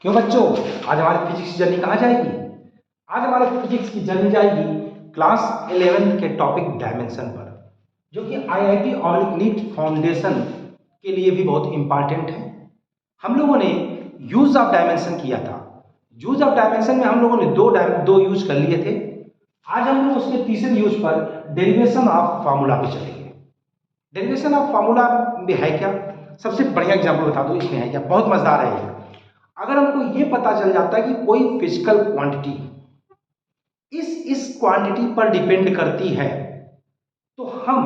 क्यों बच्चों, आज हमारी फिजिक्स की जर्नी कहाँ जाएगी? आज हमारे फिजिक्स की जर्नी जाएगी क्लास 11 के टॉपिक डायमेंशन पर, जो कि आईआईटी और नीट फाउंडेशन के लिए भी बहुत इंपॉर्टेंट है। हम लोगों ने यूज ऑफ डायमेंशन किया था। यूज ऑफ डायमेंशन में हम लोगों ने दो यूज कर लिए थे। आज हम लोग उसके तीसरे यूज पर डेरिवेशन ऑफ फार्मूला पे चलेंगे। डेरिवेशन ऑफ फार्मूला में है क्या? सबसे बढ़िया एग्जाम्पल बता दो, इसमें है क्या? बहुत मजेदार है। अगर हमको ये पता चल जाता है कि कोई फिजिकल क्वांटिटी इस क्वांटिटी पर डिपेंड करती है, तो हम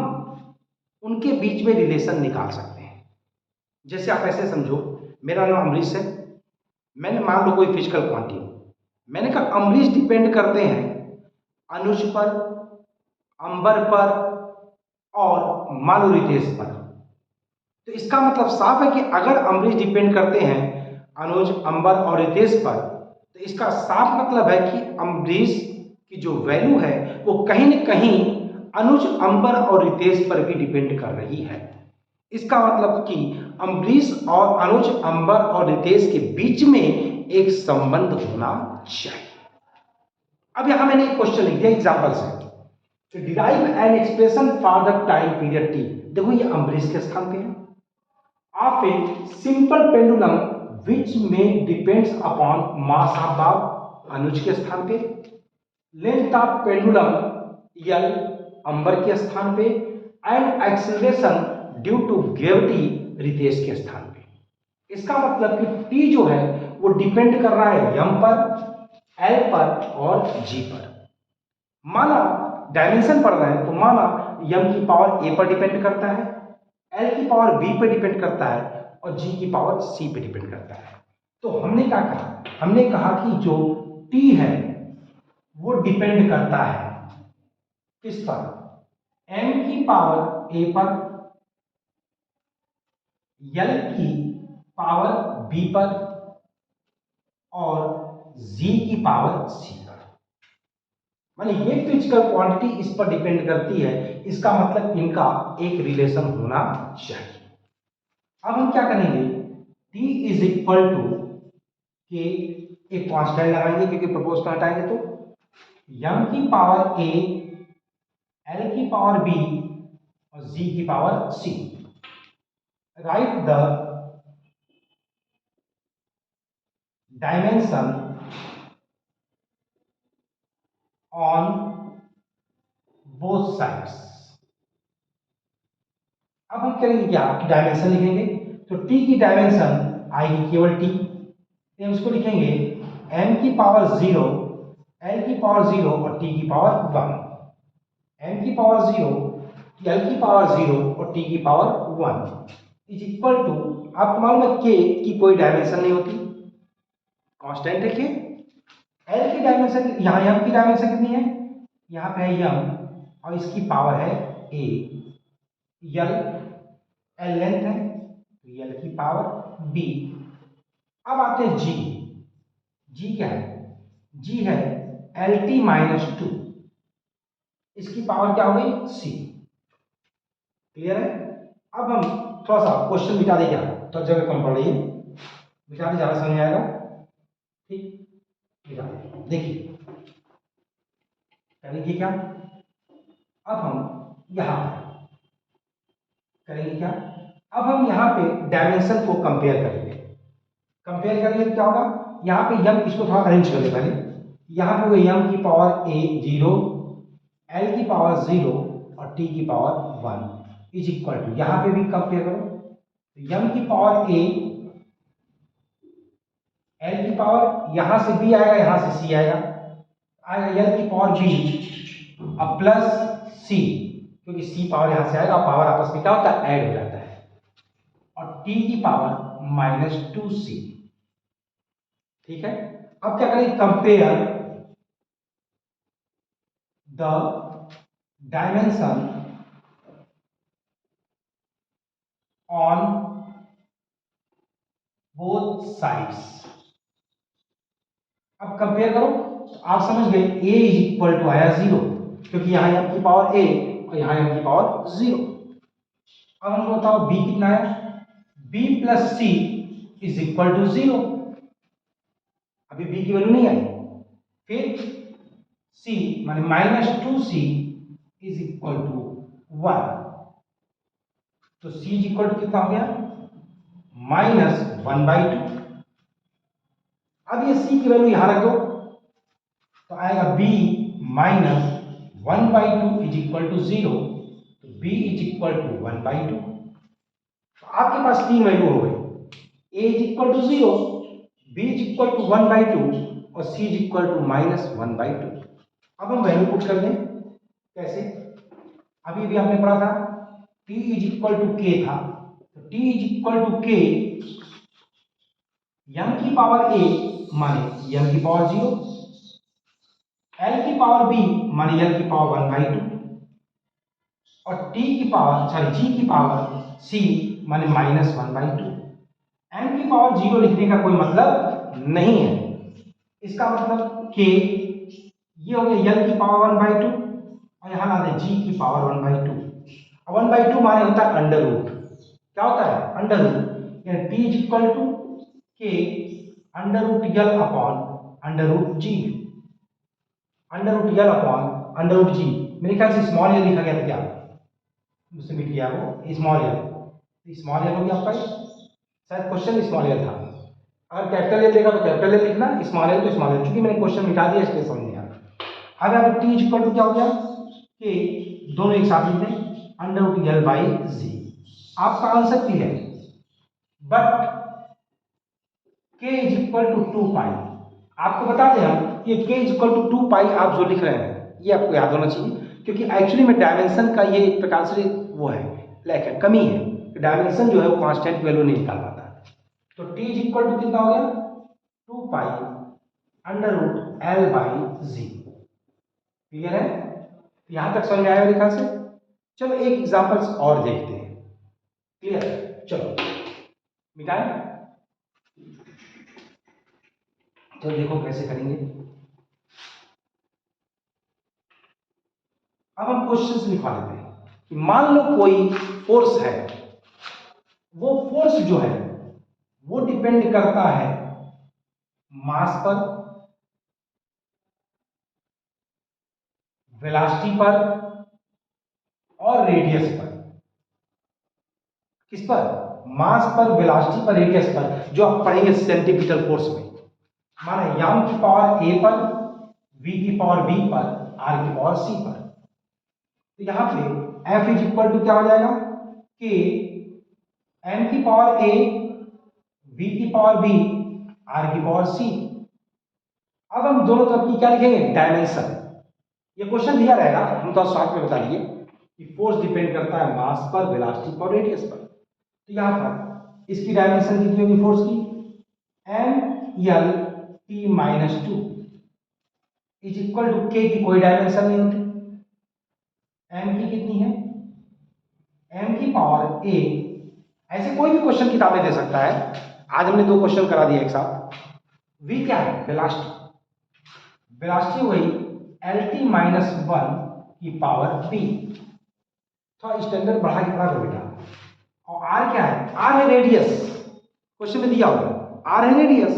उनके बीच में रिलेशन निकाल सकते हैं। जैसे आप ऐसे समझो, मेरा नाम अमरीश है, मैंने मान लो कोई फिजिकल क्वांटिटी, मैंने कहा अमरीश डिपेंड करते हैं अनुज पर, अंबर पर और मालू रितेश पर। तो इसका मतलब साफ है कि अगर अमरीश डिपेंड करते हैं अनुज, अंबर और रितेश पर, तो इसका साफ मतलब है कि अमरीश की जो वैल्यू है वो कहीं न कहीं अनुज, अंबर और रितेश पर भी डिपेंड कर रही है। इसका मतलब कि अमरीश और अनुज, अंबर और रितेश के बीच में एक संबंध होना चाहिए। अब यहां मैंने एक क्वेश्चन लिख दिया एग्जांपल से, तो derive an expression for the time period T. देखो ये अमरीश के स्थान पे है। Of a simple pendulum which में depends upon mass of the, Anuj के स्थान पे, length of pendulum L, Ambar के स्थान पे, and acceleration due to gravity, Ritesh के स्थान पे। इसका मतलब कि टी जो है वो डिपेंड कर रहा है यम पर, एल पर और जी पर। माना डायमेंशन पढ़ रहे हैं तो माना यम की पावर ए पर डिपेंड करता है, एल की पावर बी पर डिपेंड करता है और जी की पावर सी पे डिपेंड करता है। तो हमने क्या कहा? हमने कहा कि जो टी है वो डिपेंड करता है किस पर? एम की पावर ए पर, एल की पावर बी पर और जी की पावर सी पर। माने ये फिजिकल क्वांटिटी इस पर डिपेंड करती है, इसका मतलब इनका एक रिलेशन होना चाहिए। अब हम क्या करेंगे? T इज इक्वल टू के, एक कांस्टेंट लगाएंगे क्योंकि प्रोपोर्शनल हटाएंगे तो m की पावर a, l की पावर b और g की power c। Right the dimension on both sides. अब हम करेंगे क्या? डायमेंशन लिखेंगे तो t की डायमेंशन आएगी केवल t, हम इसको लिखेंगे m की पावर 0, l की पावर 0 और t की पावर 1। m की पावर 0, l की पावर 0 और t की पावर 1 इज इक्वल टू, आपको मालूम है k की कोई डायमेंशन नहीं होती, कांस्टेंट है k। l की डायमेंशन, यहाँ m की डायमेंशन कितनी है? यहाँ पे है m और इसकी पावर है a। l लेंथ है तो l की पावर b। अब आते हैं g। g क्या है? g है LT माइनस 2, इसकी पावर क्या हो गई? c। क्लियर है? अब हम थोड़ा सा क्वेश्चन मिटा दें, क्या तो जगह कम पड़ रही है, मिटा दे, ज्यादा समझ आएगा। ठीक, मिटा दे। देखिए करेंगे क्या? अब हम यहां करेंगे क्या? अब हम यहां पे डायमेंशन को कंपेयर करेंगे। कंपेयर करेंगे तो क्या होगा? यहाँ पे यम, इसको थोड़ा अरेंज कर ले पहले। यहाँ पे यम की पावर a 0, l की पावर 0 और t की पावर 1 इज इक्वल टू, यहाँ पे भी कंपेयर करो तो यम की पावर a, l की पावर यहां से b आएगा, यहां से c आएगा, l की पावर b अब प्लस c, क्योंकि c पावर यहां से आएगा, पावर आपस में क्या होता है? ऐड हो जाता है, और t की पावर माइनस 2c। ठीक है? अब क्या करें? Compare the dimension on both sides. अब कंपेयर करो तो आप समझ गए a इज इक्वल टू आया 0, क्योंकि यहां m की पावर a और यहां m की पावर 0। अब हमको बताओ b कितना है? b plus c is equal to 0। अभी बी की वैल्यू नहीं आई। फिर सी माने -2c इज इक्वल टू 1। तो c इज इक्वल टू कितना हो गया, -1/2। अब ये c की वैल्यू यहां रख दो तो आएगा b -1/2 इज इक्वल टू 0। तो b इज इक्वल टू 1/2। तो आपके पास तीन वैल्यू हो गई, a is equal to 0, b is equal to 1/2 और c इज इक्वल टू -1/2। अब हम वैल्यू पुट कर दें। कैसे? अभी भी आपने पढ़ा था t is equal to k था, तो t is equal to k m की पावर a माने m की पावर 0, l की पावर b माने l की पावर 1/2 और g की पावर c माने -1/2। m की पावर 0 लिखने का कोई मतलब नहीं है। इसका मतलब k ये हो गया l की पावर 1/2 और यहां ला दे g की पावर 1/2। 1/2 माने होता है अंडर रूट। क्या होता है? Under root. यानी t is equal to k under root l upon under root g, under root l upon under root g। मेरे ख्याल से स्मॉल l लिखा गया था क्या, मुझसे मिट गया वो स्मॉल l। स्मॉल l हो गया आपका, शायद क्वेश्चन स्मॉल l था। अगर कैपिटल l देगा तो कैपिटल l लिखना, स्मॉल l तो स्मॉल l, क्योंकि मैंने क्वेश्चन मिटा दिया इसलिए समझ नहीं आ रहा। अब यहाँ पे t इज इक्वल टू क्या हो गया, k दोनों एक साथ लिखते हैं under root l by g। आपका आंसर क्लियर है, but k is equal to 2 pi. आपको बता दें हम ये k is equal to 2 pi आप जो लिख रहे हैं ये आपको याद होना चाहिए, क्योंकि एक्चुअली में डायमेंशन का ये एक प्रकार से वो है, लैक है, कमी है। डायमेंशन जो है वो कांस्टेंट वैल्यू नहीं निकाल पाता। तो t इज इक्वल टू कितना हो गया, 2 pi under root l by G. Clear है? यहां तक समझ में आया मेरे ख्याल से। चलो एक एग्जांपल्स और देखते हैं। क्लियर? चलो मिटाएं। तो देखो कैसे करेंगे। अब हम क्वेश्चन लिखवा लेते हैं कि मान लो कोई फोर्स है, वो फोर्स जो है वो डिपेंड करता है मास पर, वेलोसिटी पर और रेडियस पर। किस पर? मास पर, वेलोसिटी पर, रेडियस पर, जो आप पढ़ेंगे सेंट्रीपिटल फोर्स में। माने m की पावर a पर, v की पावर b पर, r की पावर c पर। तो यहां पे f इज इक्वल टू क्या हो जाएगा, k m की पावर a, v की पावर b, r की पावर c। अब हम दोनों तरफ की क्या लिखेंगे, डायमेंशन। ये क्वेश्चन दिया रहेगा, हम तो शॉर्ट में बता दिए कि फोर्स डिपेंड करता है मास पर, वेलोसिटी पर, रेडियस पर। तो यहां पर इसकी डायमेंशन कितनी होगी फोर्स की, m l t minus 2 is equal to k की कोई डायमेंशन नहीं होती, m की कितनी है, m की पावर a। ऐसे कोई भी क्वेश्चन किताबें दे सकता है। आज हमने दो क्वेश्चन करा दिया एक साथ। v क्या है, वेलोसिटी। वेलोसिटी हुई lt माइनस 1 की पावर b। थोड़ा स्टैंडर्ड बढ़ा के पढ़ा दो बेटा। और r क्या है, r है रेडियस, क्वेश्चन में दिया होगा r है रेडियस,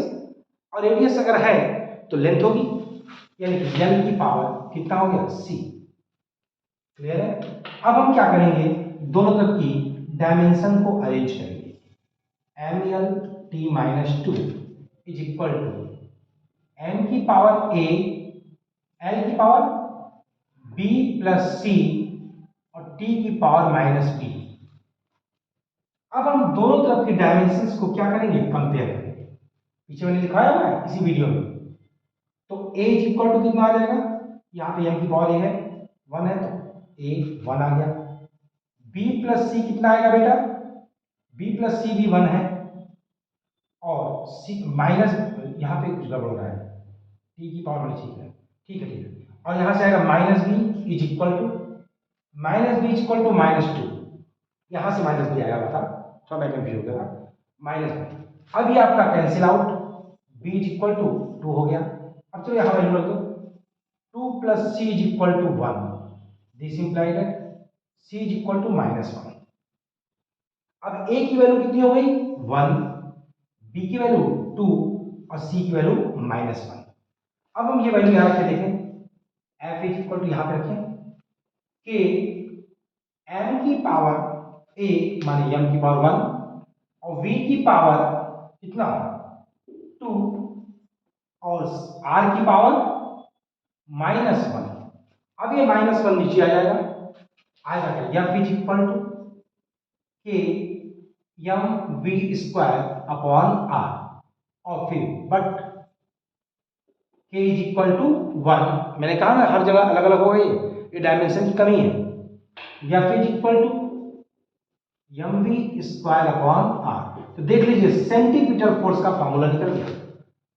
और रेडियस अगर है तो लेंथ होगी, यानी कि l की पावर कितना हो गया, c। क्लियर है? अब हम क्या करेंगे, दोनों तरफ की डायमेंशन को अरेंज करेंगे। M L T minus 2 is equal to m की पावर a, l की पावर b प्लस c और t की पावर माइनस b। अब हम दोनों तरफ के डायमेंशंस को क्या करेंगे, कंपेयर करेंगे। पीछे मैंने दिखाया हुआ है इसी वीडियो में। तो a इज इक्वल टू कितना आ जाएगा, यहाँ पे m की पावर a है 1 है, तो a 1 आ गया। b प्लस c कितना आएगा बेटा, b प्लस c भी 1 है, और c माइनस, यहाँ पे कुछ गड़बड़ हो रहा है, t की पावर वाली ठीक है, ठीक है ठीक है। और यहाँ से आएगा minus b is equal to minus 2। यहाँ से माइनस b आया हुआ था, थोड़ा मैं कंफ्यूज हो गया था, माइनस b। अब ये आपका cancel out, b is equal to 2 हो गया। अब चलो यहाँ वैल्यू रख दो, 2 plus c is equal to 1, this implies that c is equal to minus 1। अब a की वैल्यू कितनी हो गई, 1, b की वैल्यू 2, और c की वैल्यू -1। अब हम ये वैल्यू यहाँ रखे, देखें f इज इक्वल टू यहाँ पे रखें कि m की पावर a माने m की पावर 1 और v की पावर कितना 2 और r की पावर -1। अब ये -1 नीचे आ जाएगा, आएगा क्या, f is equal to K M V square upon R, और फिर बट के इज इक्वल टू 1। मैंने कहा ना हर जगह अलग अलग हो गई, ये डायमेंशन की कमी है। F is equal to M V square upon R. तो देख लीजिए सेंटीमीटर फोर्स का फार्मूला निकल गया।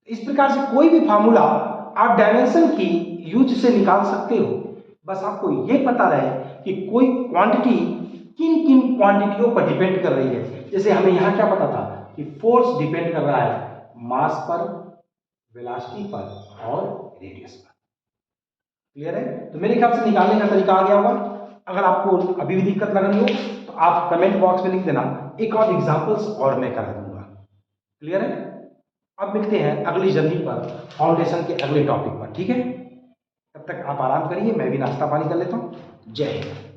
इस प्रकार से कोई भी फार्मूला आप डायमेंशन की यूज से निकाल सकते हो, बस आपको ये पता रहे कि कोई क्वांटिटी किन किन क्वांटिटियों पर डिपेंड कर रही है। जैसे हमें यहाँ क्या पता था कि फोर्स डिपेंड कर रहा है मास पर, वेलोसिटी पर और रेडियस पर। क्लियर है? तो मेरे ख्याल से निकालने का तरीका आ गया होगा। अगर आपको अभी भी दिक्कत लग रही हो तो आप कमेंट बॉक्स में लिख देना, एक और एग्जांपल्स और मैं करा दूंगा। क्लियर है? अब मिलते हैं अगली जर्नी पर, फाउंडेशन के अगले टॉपिक पर। ठीक है, तब तक आप आराम करिए, मैं भी नाश्ता पानी कर लेता हूँ। जय हिंद।